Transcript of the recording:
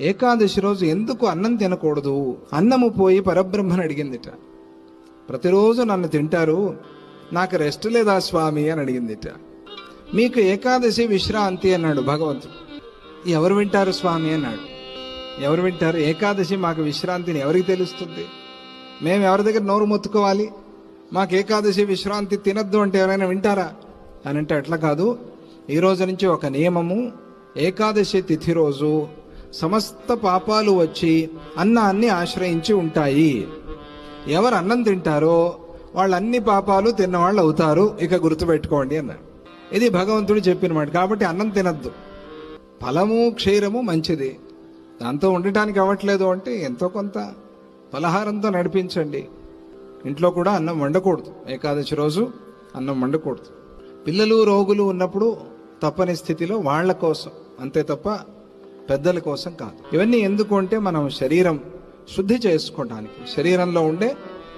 ఏకాదశి రోజు ఎందుకు అన్నం తినకూడదు? అన్నము పోయి పరబ్రహ్మని అడిగిందిట. ప్రతిరోజు నన్ను తింటారు, నాకు రెస్ట్ లేదా స్వామి అని అడిగిందిట. మీకు ఏకాదశి విశ్రాంతి అన్నాడు భగవంతుడు. ఎవరు వింటారు స్వామి అన్నాడు. ఎవరు వింటారు? ఏకాదశి మాకు విశ్రాంతిని ఎవరికి తెలుస్తుంది? మేము ఎవరి దగ్గర నోరు మొత్తుకోవాలి? మాకు ఏకాదశి విశ్రాంతి తినద్దు అంటే ఎవరైనా వింటారా అని అంటే అట్లా కాదు. ఈ రోజు నుంచి ఒక నియమము, ఏకాదశి తిథి రోజు సమస్త పాపాలు వచ్చి అన్నాన్ని ఆశ్రయించి ఉంటాయి. ఎవరు అన్నం తింటారో వాళ్ళు అన్ని పాపాలు తిన్నవాళ్ళు అవుతారు, ఇక గుర్తుపెట్టుకోండి అన్నాడు. ఇది భగవంతుడు చెప్పిన మాట. కాబట్టి అన్నం తినద్దు. ఫలము క్షీరము మంచిది, దాంతో ఉండటానికి అవ్వట్లేదు అంటే ఎంతో కొంత పలహారంతో నడిపించండి. ఇంట్లో కూడా అన్నం వండకూడదు, ఏకాదశి రోజు అన్నం వండకూడదు. పిల్లలు రోగులు ఉన్నప్పుడు తప్పని స్థితిలో వాళ్ళ కోసం అంతే తప్ప పెద్దల కోసం కాదు. ఇవన్నీ ఎందుకు అంటే మనం శరీరం శుద్ధి చేసుకోవడానికి, శరీరంలో ఉండే